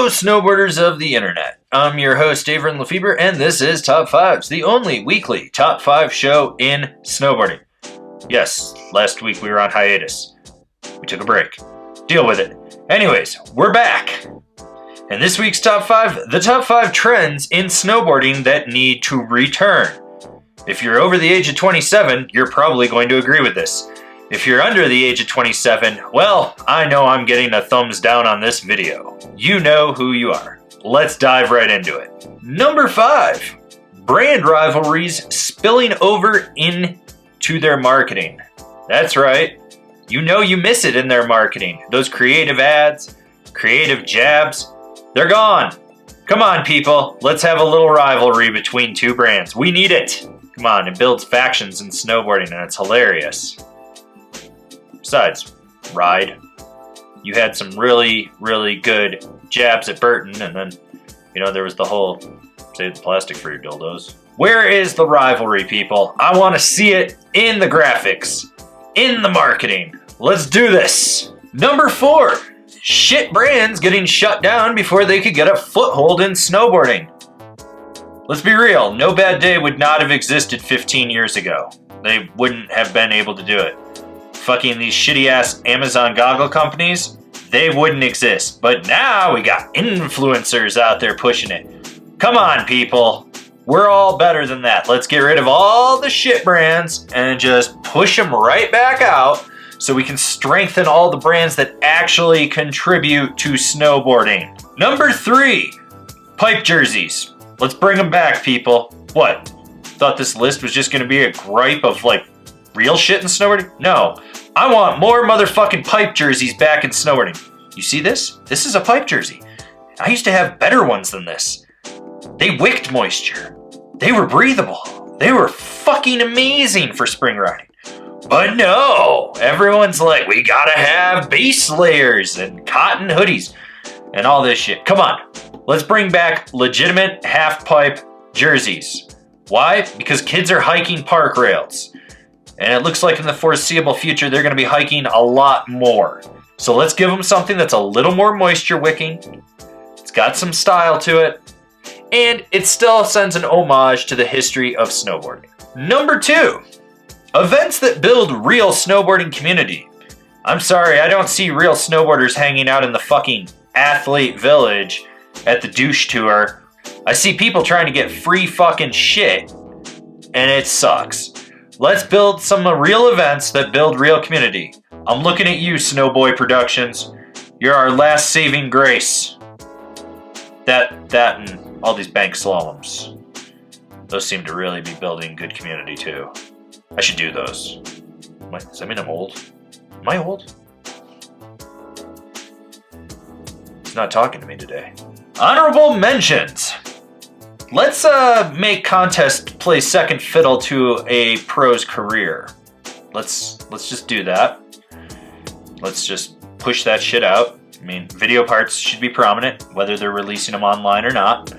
Hello, snowboarders of the internet. I'm your host, Avran LeFeber, and this is Top 5s, the only weekly Top 5 show in snowboarding. Yes, last week we were on hiatus. We took a break. Deal with it. Anyways, we're back. And this week's Top 5, the Top 5 trends in snowboarding that need to return. If you're over the age of 27, you're probably going to agree with this. If you're under the age of 27, well, I know I'm getting a thumbs down on this video. You know who you are. Let's dive right into it. Number 5, brand rivalries spilling over into their marketing. That's right. You know you miss it in their marketing. Those creative ads, creative jabs, they're gone. Come on, people. Let's have a little rivalry between two brands. We need it. Come on, it builds factions in snowboarding and it's hilarious. Besides, Ride. You had some really, really good jabs at Burton, and then, there was the whole save the plastic for your dildos. Where is the rivalry, people? I want to see it in the graphics, in the marketing. Let's do this. Number 4, shit brands getting shut down before they could get a foothold in snowboarding. Let's be real, No Bad Day would not have existed 15 years ago. They wouldn't have been able to do it. Fucking these shitty ass Amazon goggle companies, they wouldn't exist. But now we got influencers out there pushing it. Come on, people. We're all better than that. Let's get rid of all the shit brands and just push them right back out so we can strengthen all the brands that actually contribute to snowboarding. Number 3, pipe jerseys. Let's bring them back, people. What? Thought this list was just gonna be a gripe of real shit in snowboarding? No. I want more motherfucking pipe jerseys back in snowboarding. You see this? This is a pipe jersey. I used to have better ones than this. They wicked moisture. They were breathable. They were fucking amazing for spring riding. But no, everyone's like, we gotta have base layers and cotton hoodies and all this shit. Come on, let's bring back legitimate half pipe jerseys. Why? Because kids are hiking park rails. And it looks like in the foreseeable future, they're going to be hiking a lot more. So let's give them something that's a little more moisture wicking. It's got some style to it. And it still sends an homage to the history of snowboarding. Number 2, events that build real snowboarding community. I'm sorry, I don't see real snowboarders hanging out in the fucking athlete village at the douche tour. I see people trying to get free fucking shit. And it sucks. Let's build some real events that build real community. I'm looking at you, Snowboy Productions. You're our last saving grace. That and all these bank slaloms. Those seem to really be building good community too. I should do those. Does that mean I'm old? Am I old? He's not talking to me today. Honorable mentions. Let's make contest play second fiddle to a pro's career. Let's just do that. Let's just push that shit out. I mean, video parts should be prominent, whether they're releasing them online or not.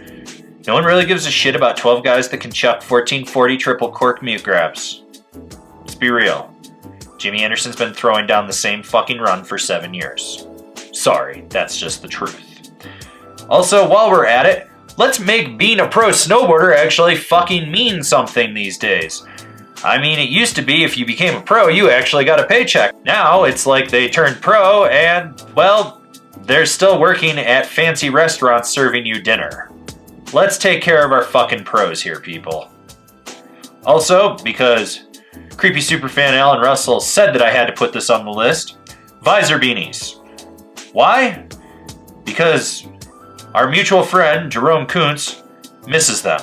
No one really gives a shit about 12 guys that can chuck 1440 triple cork mute grabs. Let's be real. Jimmy Anderson's been throwing down the same fucking run for 7 years. Sorry, that's just the truth. Also, while we're at it, let's make being a pro snowboarder actually fucking mean something these days. I mean, it used to be if you became a pro, you actually got a paycheck. Now it's like they turned pro and, well, they're still working at fancy restaurants serving you dinner. Let's take care of our fucking pros here, people. Also, because creepy superfan Alan Russell said that I had to put this on the list, visor beanies. Why? Because our mutual friend, Jerome Kuntz, misses them.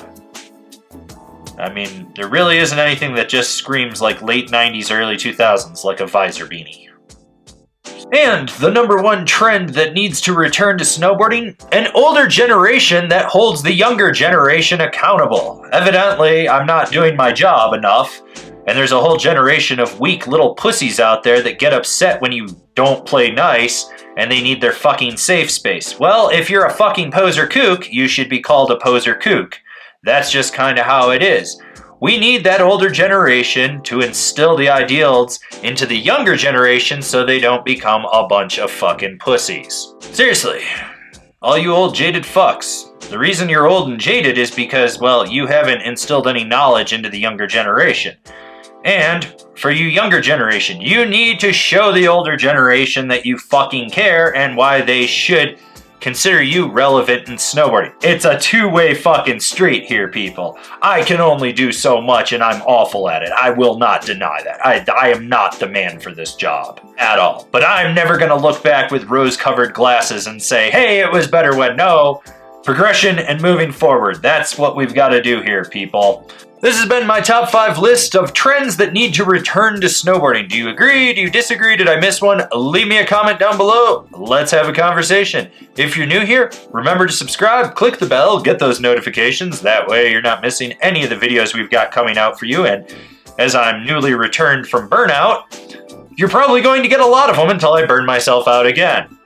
I mean, there really isn't anything that just screams like late 90s, early 2000s like a visor beanie. And the number 1 trend that needs to return to snowboarding, an older generation that holds the younger generation accountable. Evidently, I'm not doing my job enough, and there's a whole generation of weak little pussies out there that get upset when you don't play nice, and they need their fucking safe space. Well, if you're a fucking poser kook, you should be called a poser kook. That's just kind of how it is. We need that older generation to instill the ideals into the younger generation so they don't become a bunch of fucking pussies. Seriously, All you old jaded fucks. The reason you're old and jaded is because, well, you haven't instilled any knowledge into the younger generation. And for you younger generation, you need to show the older generation that you fucking care and why they should consider you relevant in snowboarding. It's a two-way fucking street here, people. I can only do so much and I'm awful at it. I will not deny that. I am not the man for this job at all. But I'm never gonna look back with rose-colored glasses and say, hey, it was better when. No. Progression and moving forward. That's what we've got to do here, people. This has been my top 5 list of trends that need to return to snowboarding. Do you agree? Do you disagree? Did I miss one? Leave me a comment down below. Let's have a conversation. If you're new here, remember to subscribe, click the bell, get those notifications. That way you're not missing any of the videos we've got coming out for you. And as I'm newly returned from burnout, you're probably going to get a lot of them until I burn myself out again.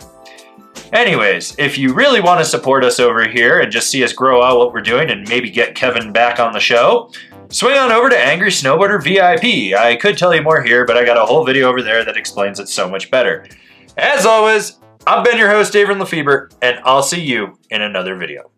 Anyways, if you really want to support us over here and just see us grow out what we're doing and maybe get Kevin back on the show, swing on over to Angry Snowboarder VIP. I could tell you more here, but I got a whole video over there that explains it so much better. As always, I've been your host, Avran LeFeber, and I'll see you in another video.